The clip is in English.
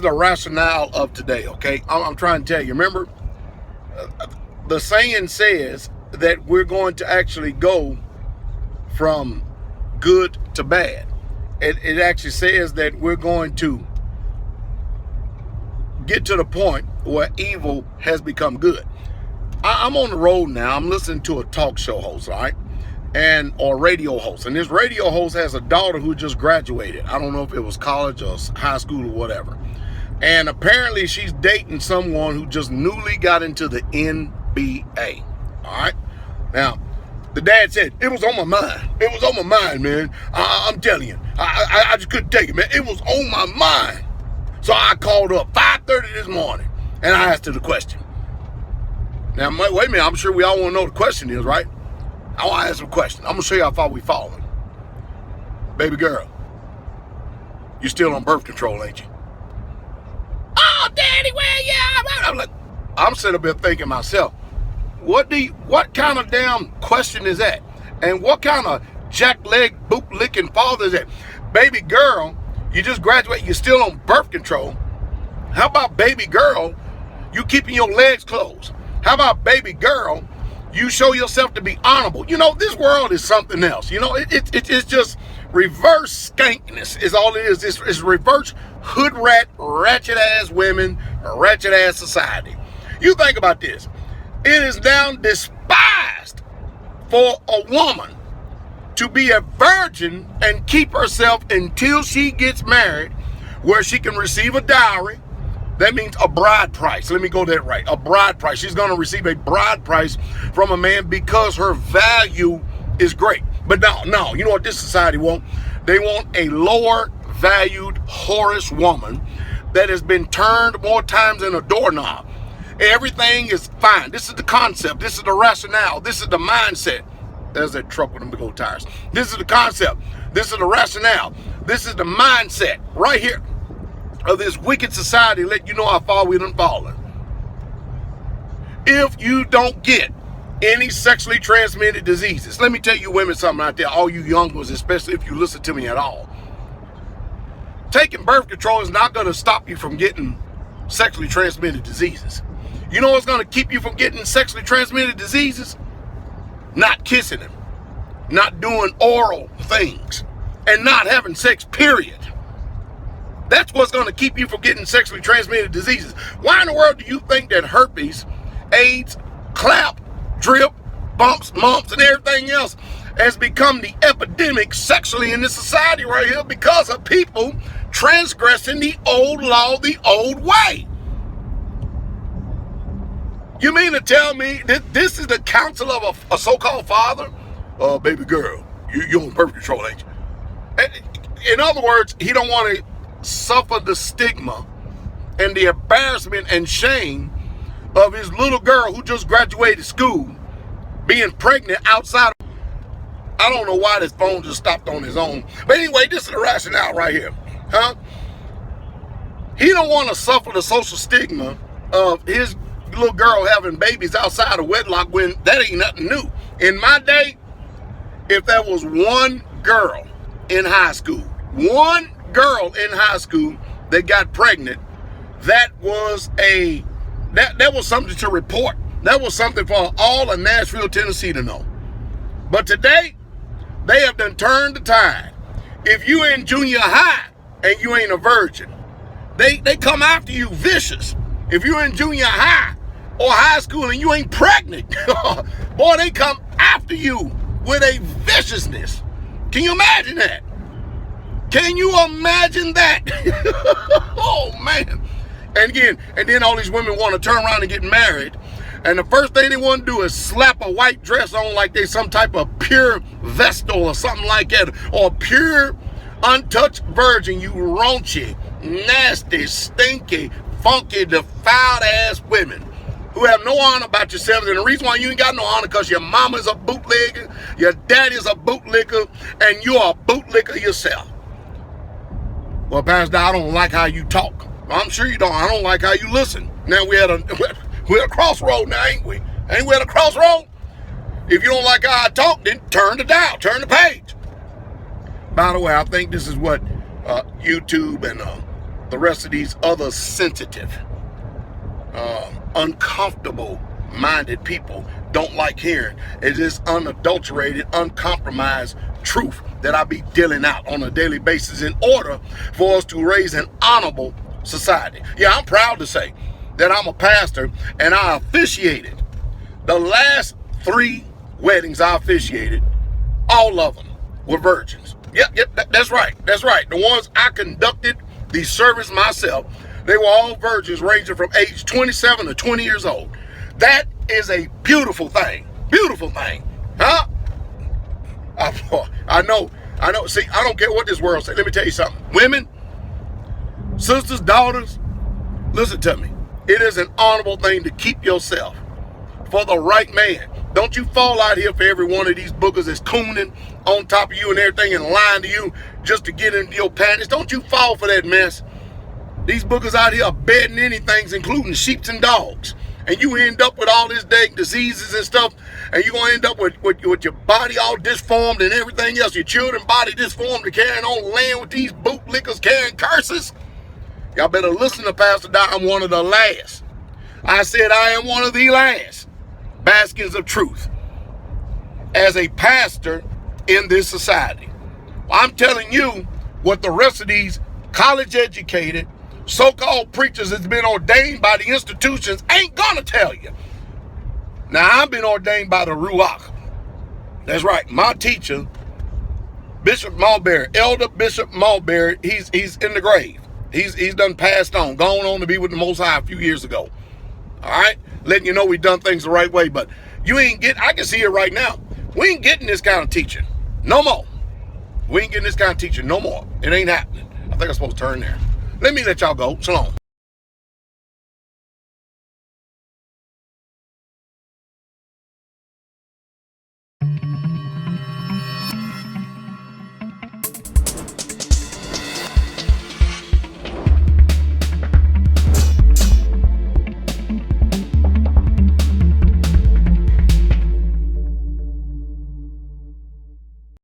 is the rationale of today, okay? I'm trying to tell you. Remember, the saying says that we're going to actually go from good to bad. It actually says that we're going to get to the point where evil has become good. I'm on the road now. I'm listening to a talk show host, all right? Or radio host. And this radio host has a daughter who just graduated. I don't know if it was college or high school or whatever. And apparently she's dating someone who just newly got into the NBA. All right? Now, the dad said, it was on my mind. It was on my mind, man. I'm telling you. I just couldn't take it, man. It was on my mind. So I called up 5:30 this morning, and I asked her the question. Now, wait a minute. I'm sure we all want to know what the question is, right? I want to ask her a question. I'm going to show you how far we falling. Baby girl, you still on birth control, ain't you? Oh, Daddy, well, yeah. I'm sitting up here thinking myself, what kind of damn question is that? And what kind of jack-leg, boot-licking father is that? Baby girl, you just graduated, you're still on birth control. How about baby girl, you keeping your legs closed? How about baby girl, you show yourself to be honorable? You know, this world is something else. You know, it's just reverse skankiness is all it is. It's reverse hood rat, ratchet ass women, ratchet ass society. You think about this. It is now despised for a woman to be a virgin and keep herself until she gets married, where she can receive a dowry. That means a bride price. Let me go that right. A bride price. She's going to receive a bride price from a man because her value is great. But no. You know what this society want? They want a lower valued, whorish woman that has been turned more times than a doorknob. Everything is fine. This is the concept. This is the rationale. This is the mindset. There's that truck with them big old tires. This is the concept. This is the rationale. This is the mindset right here of this wicked society. Let you know how far we done fallen. If you don't get any sexually transmitted diseases, let me tell you women something out there, all you young ones, especially if you listen to me at all. Taking birth control is not going to stop you from getting sexually transmitted diseases. You know what's going to keep you from getting sexually transmitted diseases? Not kissing them, not doing oral things, and not having sex, period. That's what's going to keep you from getting sexually transmitted diseases. Why in the world do you think that herpes, AIDS, clap, drip, bumps, mumps, and everything else has become the epidemic sexually in this society right here? Because of people transgressing the old law the old way. You mean to tell me that this is the counsel of a so-called father? Baby girl, you're on birth control, ain't you? In other words, he don't want to suffer the stigma and the embarrassment and shame of his little girl who just graduated school being pregnant outside. I don't know why this phone just stopped on his own. But anyway, this is the rationale right here. He don't want to suffer the social stigma of his little girl having babies outside of wedlock when that ain't nothing new. In my day, if there was one girl in high school that got pregnant, that was something to report. That was something for all of Nashville, Tennessee to know. But today, they have done turned the tide. If you in junior high and you ain't a virgin, they come after you vicious. If you're in junior high or high school and you ain't pregnant, boy, they come after you with a viciousness. Can you imagine that? Can you imagine that? Oh, man. And then all these women want to turn around and get married. And the first thing they want to do is slap a white dress on like they some type of pure Vestal or something like that. Or pure, untouched virgin, you raunchy, nasty, stinky, funky, defiled ass women who have no honor about yourselves. And the reason why you ain't got no honor because your mama's a bootlegger, your daddy's a bootlicker, and you're a bootlicker yourself. Well, Pastor, I don't like how you talk. I'm sure you don't. I don't like how you listen. Now we're at a crossroad now, ain't we? Ain't we at a crossroad? If you don't like how I talk, then turn the dial, turn the page. By the way, I think this is what YouTube and the rest of these other sensitive, uncomfortable minded people don't like hearing. It is unadulterated, uncompromised truth that I be dealing out on a daily basis in order for us to raise an honorable society. Yeah, I'm proud to say that I'm a pastor, and I officiated the last 3 weddings I officiated. All of them were virgins. Yep, that's right. The ones I conducted the service myself, they were all virgins ranging from age 27 to 20 years old. That is a beautiful thing. Beautiful thing. Huh? I know. See, I don't care what this world says. Let me tell you something. Women, sisters, daughters, listen to me. It is an honorable thing to keep yourself for the right man. Don't you fall out here for every one of these boogers that's cooning on top of you and everything and lying to you just to get into your panties. Don't you fall for that mess. These boogers out here are bedding anything, including sheep and dogs. And you end up with all this dang diseases and stuff, and you're going to end up with your body all disformed and everything else, your children body disformed and carrying on the land with these bootlickers carrying curses. Y'all better listen to PastorDowell. I'm one of the last. I said I am one of the last baskets of truth as a pastor in this society. I'm telling you what the rest of these college-educated so-called preachers that's been ordained by the institutions ain't gonna tell you. Now, I've been ordained by the Ruach. That's right. My teacher, Bishop Mulberry, Elder Bishop Mulberry, he's in the grave. He's done passed on, gone on to be with the Most High a few years ago. All right? Letting you know we've done things the right way, but you ain't getting, I can see it right now. We ain't getting this kind of teaching no more. We ain't getting this kind of teaching no more. It ain't happening. I think I'm supposed to turn there. Let me let y'all go. Shalom.